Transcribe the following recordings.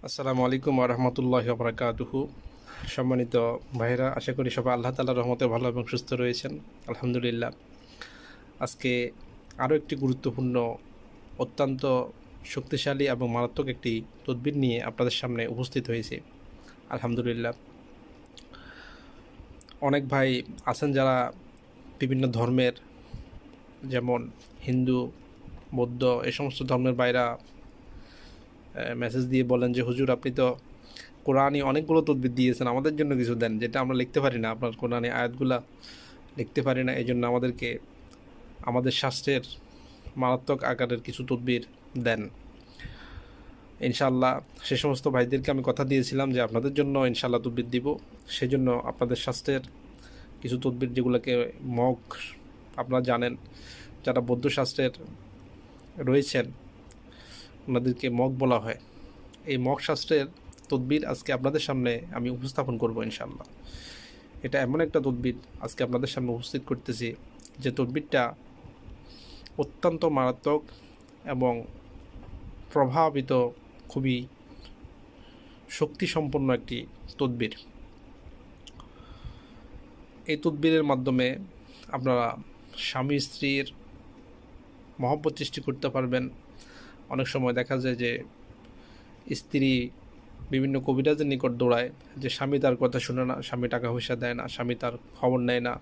আসসালামু আলাইকুম ওয়া রাহমাতুল্লাহি ওয়া বারাকাতুহু। সম্মানিত ভাইরা, আশা করি সবাই আল্লাহ তাআলার রহমতে ভালো এবং সুস্থ রয়েছেন। আলহামদুলিল্লাহ। আজকে আরও একটি গুরুত্বপূর্ণ, অত্যন্ত শক্তিশালী এবং মারাত্মক একটি তদবির নিয়ে আপনাদের সামনে উপস্থিত হয়েছি। আলহামদুলিল্লাহ। অনেক ভাই আছেন যারা বিভিন্ন ধর্মের, যেমন হিন্দু, বৌদ্ধ, এই সমস্ত ধর্মের ভাইরা মেসেজ দিয়ে বলেন যে হুজুর, আপনি তো কোরআনে অনেকগুলো তদবির দিয়েছেন, আমাদের জন্য কিছু দেন, যেটা আমরা লিখতে পারি না, আপনার কোরআনে আয়াতগুলা লিখতে পারি না, এই জন্য আমাদেরকে আমাদের শাস্ত্রের মারাত্মক আকারের কিছু তদবির দেন। ইনশাআল্লাহ সে সমস্ত ভাইদেরকে আমি কথা দিয়েছিলাম যে আপনাদের জন্য ইনশাআল্লাহ তদবির দিব। সেজন্য আপনাদের শাস্ত্রের কিছু তদবির, যেগুলোকে মগ, আপনারা জানেন যারা বৌদ্ধ শাস্ত্রের রয়েছেন ওনাদেরকে মগ বলা হয়, এই মগ শাস্ত্রের তদবির আজকে আপনাদের সামনে আমি উপস্থাপন করব ইনশাআল্লাহ। এটা এমন একটা তদবির আজকে আপনাদের সামনে উপস্থিত করতেছি যে তদবিরটা অত্যন্ত মারাত্মক এবং প্রভাবিত, খুবই শক্তিসম্পন্ন একটি তদবির। এই তদবিরের মাধ্যমে আপনারা স্বামী স্ত্রীর মহব্বত সৃষ্টি করতে পারবেন। অনেক সময় দেখা যায় যে স্ত্রী বিভিন্ন কবিরাজের নিকট দৌড়ায় যে স্বামী তার কথা শুনে না, স্বামী টাকা পয়সা দেয় না, স্বামী তার খবর নেয় না,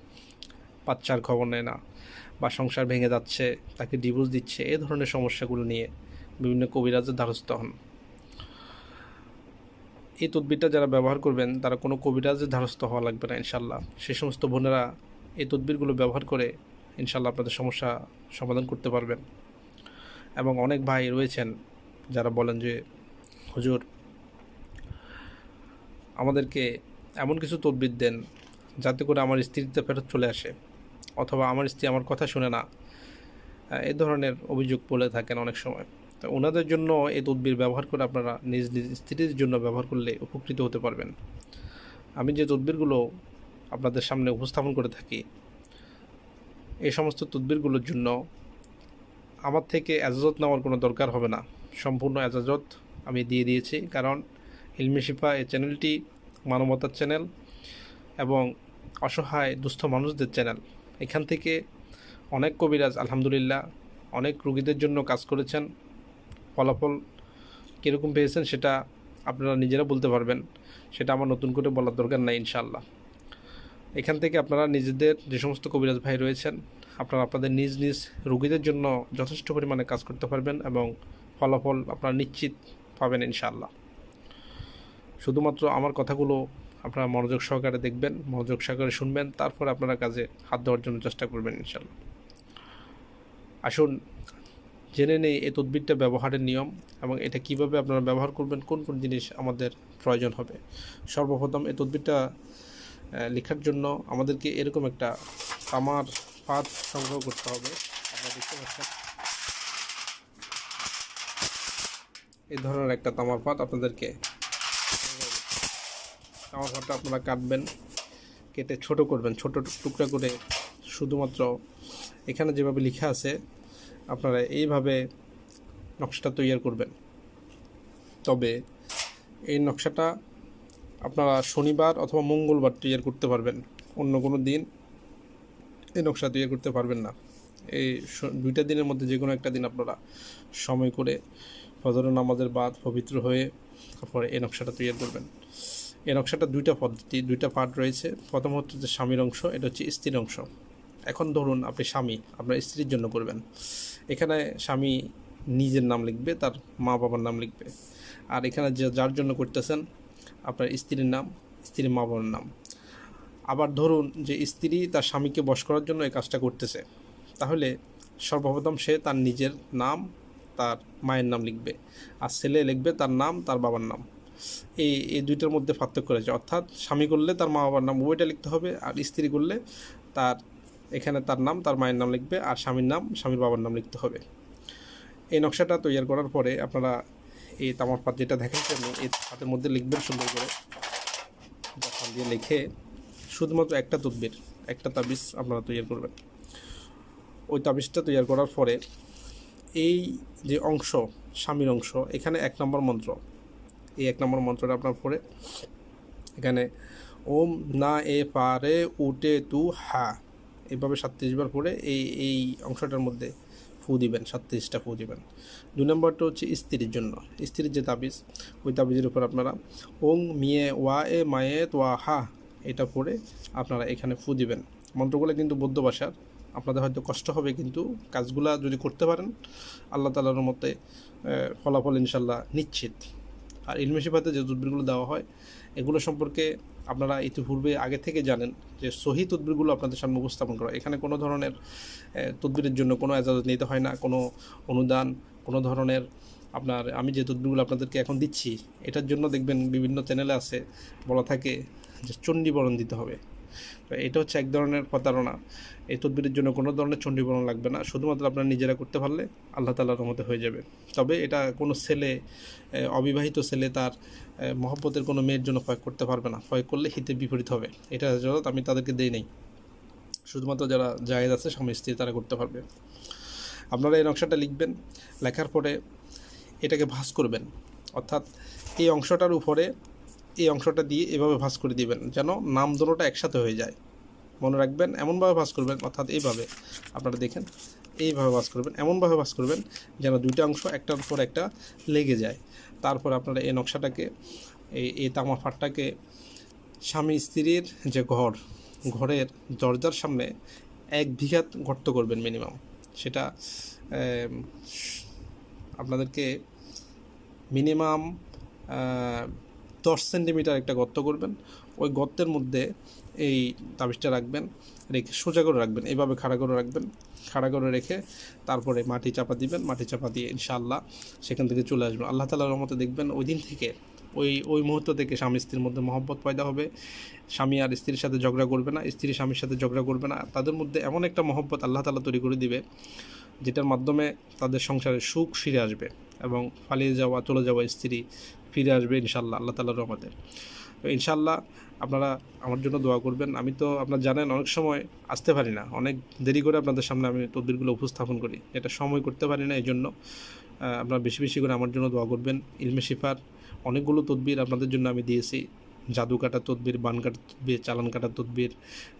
বাচ্চার খবর নেয় না, বা সংসার ভেঙে যাচ্ছে, তাকে ডিভোর্স দিচ্ছে, এই ধরনের সমস্যাগুলো নিয়ে বিভিন্ন কবিরাজের দ্বারস্থ হন। এই তদবিরটা যারা ব্যবহার করবেন তারা কোনো কবিরাজের দ্বারস্থ হওয়া লাগবে না ইনশাল্লাহ। সে সমস্ত বোনেরা এই তদবিরগুলো ব্যবহার করে ইনশাল্লাহ আপনাদের সমস্যা সমাধান করতে পারবেন। এবং অনেক ভাই রয়েছেন যারা বলেন যে হুজুর, আমাদেরকে এমন কিছু তদবির দেন যাতে করে আমার স্ত্রীতে ফেরত চলে আসে, অথবা আমার স্ত্রী আমার কথা শুনে না, এই ধরনের অভিযোগ বলে থাকেন অনেক সময়। তো ওনাদের জন্য এই তদবির ব্যবহার করে আপনারা নিজ নিজ স্ত্রীর জন্য ব্যবহার করলে উপকৃত হতে পারবেন। আমি যে তদবিরগুলো আপনাদের সামনে উপস্থাপন করে থাকি, এই সমস্ত তদবিরগুলোর জন্য আমার থেকে এজাজত নেওয়ার কোনো দরকার হবে না। সম্পূর্ণ এজাজত আমি দিয়ে দিয়েছি, কারণ ইলমি শিফা এই চ্যানেলটি মানবতার চ্যানেল এবং অসহায় দুস্থ মানুষদের চ্যানেল। এখান থেকে অনেক কবিরাজ আলহামদুলিল্লাহ অনেক রুগীদের জন্য কাজ করেছেন। ফলাফল কীরকম পেয়েছেন সেটা আপনারা নিজেরা বলতে পারবেন, সেটা আমার নতুন করে বলার দরকার নাই ইনশাআল্লাহ। এখান থেকে আপনারা নিজেদের যে সমস্ত কবিরাজ ভাই রয়েছেন, আপনারা আপনাদের নিজ নিজ রুগীদের জন্য যথেষ্ট পরিমাণে কাজ করতে পারবেন এবং ফলাফল আপনারা নিশ্চিত পাবেন ইনশাআল্লাহ। শুধুমাত্র আমার কথাগুলো আপনারা মনোযোগ সহকারে দেখবেন, মনোযোগ সহকারে শুনবেন, তারপরে আপনারা কাজে হাত দেওয়ার জন্য চেষ্টা করবেন ইনশাআল্লাহ। আসুন জেনে নেই এই তদবিরটা ব্যবহারের নিয়ম এবং এটা কিভাবে আপনারা ব্যবহার করবেন, কোন কোন জিনিস আমাদের প্রয়োজন হবে। সর্বপ্রথম এই তদবিরটা লেখার জন্য আমাদেরকে এরকম একটা তামার পাত সংগ্রহ করতে হবে। আপনারা দেখতে পাচ্ছেন এই ধরনের একটা তামার পাত আপনাদেরকে, তামার পাতটা আপনারা কাটবেন, কেটে ছোট করবেন, ছোট টুকরা করে। শুধুমাত্র এখানে যেভাবে লেখা আছে আপনারা এইভাবে নকশাটা তৈরি করবেন। তবে এই নকশাটা আপনারা শনিবার অথবা মঙ্গলবার তৈরি করতে পারবেন, অন্য কোনো দিন এই নকশা তৈরি করতে পারবেন না। এই দুইটা দিনের মধ্যে যে কোনো একটা দিন আপনারা সময় করে ফজরের নামাজের বাদ পবিত্র হয়ে তারপরে এই নকশাটা তৈরি করবেন। এই নকশাটা দুইটা পদ্ধতি, দুইটা পার্ট রয়েছে। প্রথম হচ্ছে যে স্বামীর অংশ, এটা হচ্ছে স্ত্রীর অংশ। এখন ধরুন আপনি স্বামী, আপনার স্ত্রীর জন্য করবেন। এখানে স্বামী নিজের নাম লিখবে, তার মা বাবার নাম লিখবে। আর এখানে যার জন্য করতেছেন আপনার স্ত্রীর নাম, স্ত্রীর মা বাবার নাম। আবার ধরুন যে স্ত্রী তার স্বামীকে বশ করার জন্য এই কাজটা করতেছে, তাহলে সর্বপ্রথম সে তার নিজের নাম, তার মায়ের নাম লিখবে, আর ছেলে লিখবে তার নাম, তার বাবার নাম। এই দুইটার মধ্যে পার্থক্য রয়েছে। অর্থাৎ স্বামী করলে তার মা বাবার নাম উভয়টা লিখতে হবে, আর স্ত্রী করলে তার এখানে তার নাম, তার মায়ের নাম লিখবে, আর স্বামীর নাম, স্বামীর বাবার নাম লিখতে হবে। এই নকশাটা তৈরি করার পরে আপনারা এই তামার পাত যেটা দেখেন এই পাতের মধ্যে লিখবেন সুন্দর করে, দিয়ে লিখে শুধুমাত্র একটা তদবির, একটা তাবিজ আপনারা তৈরি করবেন। ওই তাবিজটা তৈরি করার পরে এই যে অংশ, স্বামীর অংশ, এখানে 1 নম্বর মন্ত্র, এই 1 নম্বর মন্ত্রটা আপনার পড়ে এখানে ওম না এ পারে উটে তু হা এভাবে 37 বার পড়ে এই অংশটার মধ্যে ফু দিবেন, 37টা ফু দিবেন। 2 নম্বরটা হচ্ছে স্ত্রীর জন্য, স্ত্রীর যে তাবিজ, ওই তাবিজের উপর আপনারা ওং মিয়ে ওয়া এ মায়ে তোয়া হা এটা পড়ে আপনারা এখানে ফু দিবেন। মন্ত্রগুলো কিন্তু বৌদ্ধ ভাষার, আপনাদের হয়তো কষ্ট হবে, কিন্তু কাজগুলা যদি করতে পারেন আল্লাহ তাআলার মতে ফলাফল ইনশাল্লাহ নিশ্চিত। আর ইলমে শিফাতে যে তদবিরগুলো দেওয়া হয় এগুলো সম্পর্কে আপনারা ইতিপূর্বে আগে থেকে জানেন যে সহি তদবিরগুলো আপনাদের সামনে উপস্থাপন করা। এখানে কোনো ধরনের তদবিরের জন্য কোনো এজাজত নিতে হয় না, কোনো অনুদান, কোনো ধরনের আপনার আমি যে তদবিরগুলো আপনাদেরকে এখন দিচ্ছি এটার জন্য দেখবেন বিভিন্ন চ্যানেলে আছে বলা থাকে যে চণ্ডীবরণ দিতে হবে। তো এটা হচ্ছে এক ধরনের প্রতারণা। এই তদবিরের জন্য কোনো ধরনের চণ্ডীবরণ লাগবে না, শুধুমাত্র আপনারা নিজেরা করতে পারলে আল্লাহ তাআলার রহমতে হয়ে যাবে। তবে এটা কোনো ছেলে, অবিবাহিত ছেলে তার মহব্বতের কোনো মেয়ের জন্য প্রয়োগ করতে পারবে না, প্রয়োগ করলে হিতে বিপরীত হবে। এটা এজাজত আমি তাদেরকে দেই নাই, শুধুমাত্র যারা জায়েজ আছে স্বামী স্ত্রী তারা করতে পারবে। আপনারা এই নকশাটা লিখবেন, লেখার পরে এটাকে ভাঁজ করবেন, অর্থাৎ এই অংশটার উপরে এই অংশটা দিয়ে এভাবে ভাঁজ করে দিবেন যেন নাম দুটোটা একসাথে হয়ে যায়। মনে রাখবেন এমনভাবে ভাঁজ করবেন, অর্থাৎ এইভাবে আপনারা দেখেন এইভাবে ভাঁজ করবেন, এমনভাবে ভাঁজ করবেন যেন দুইটা অংশ একটার উপর একটা লেগে যায়। তারপর আপনারা এই নকশাটাকে এই তামা ফাটটাকে স্বামী স্ত্রীর যে ঘরের দরজার সামনে 1 বিঘা গর্ত করবেন মিনিমাম। সেটা আপনাদেরকে মিনিমাম 10 সেন্টিমিটার একটা গর্ত করবেন। ওই গর্তের মধ্যে এই তাবিজটা রাখবেন, রেখে সোজা করে রাখবেন, এইভাবে খাড়া করে রাখবেন। খাড়া করে রেখে তারপরে মাটি চাপা দিবেন, মাটি চাপা দিয়ে ইনশাআল্লাহ সেখান থেকে চলে আসবেন। আল্লাহ তাআলার রহমতে দেখবেন ওই দিন থেকে ওই মুহূর্ত থেকে স্বামী স্ত্রীর মধ্যে মহব্বত পয়দা হবে। স্বামী আর স্ত্রীর সাথে ঝগড়া করবে না, স্ত্রী স্বামীর সাথে ঝগড়া করবে না। তাদের মধ্যে এমন একটা মহব্বত আল্লাহ তাআলা তৈরি করে দিবে যেটার মাধ্যমে তাদের সংসারে সুখ ফিরে আসবে এবং পালিয়ে যাওয়া চলে যাওয়া স্ত্রী ফিরে আসবে ইনশাআল্লাহ আল্লাহ তাআলার রহমতে। তো ইনশাআল্লাহ আপনারা আমার জন্য দোয়া করবেন। আমি তো আপনারা জানেন অনেক সময় আসতে পারি না, অনেক দেরি করে আপনাদের সামনে আমি তদবিরগুলো উপস্থাপন করি, এটা সময় করতে পারি না। এই জন্য আপনারা বেশি বেশি করে আমার জন্য দোয়া করবেন। ইলমে শিফার অনেকগুলো তদবির আপনাদের জন্য আমি দিয়েছি, জাদু কাটা তদবির, বান কাটা তদবির, চালান কাটা তদবির,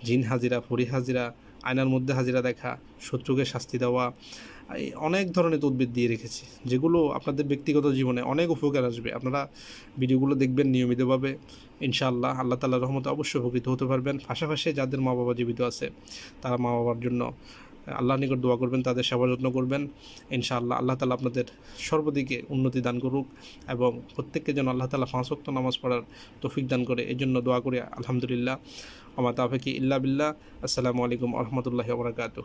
জিন হাজিরা, ফরি হাজিরা, আয়নার মধ্যে হাজিরা দেখা, শত্রুকে শাস্তি দেওয়া, এই অনেক ধরনের তদবির দিয়ে রেখেছি যেগুলো আপনাদের ব্যক্তিগত জীবনে অনেক উপকার আসবে। আপনারা ভিডিওগুলো দেখবেন নিয়মিতভাবে, ইনশাআল্লাহ আল্লাহ তাআলার রহমতে অবশ্যই উপকৃত হতে পারবেন। পাশাপাশি যাদের মা বাবা জীবিত আছে তারা মা বাবার জন্য আল্লাহর নিকট দোয়া করবেন, তাদের সেবা যত্ন করবেন। ইনশাআল্লাহ আল্লাহ তাআলা আপনাদের সর্বদিকে উন্নতি দান করুক এবং প্রত্যেককে যেন আল্লাহ তাআলা 5 ওয়াক্ত নামাজ পড়ার তৌফিক দান করে, এই জন্য দোয়া করি। আলহামদুলিল্লাহ, ওয়া মা তাওফিকি ইল্লা বিল্লাহ। আসসালামু আলাইকুম ওয়া রাহমাতুল্লাহি ওয়া বারাকাতুহু।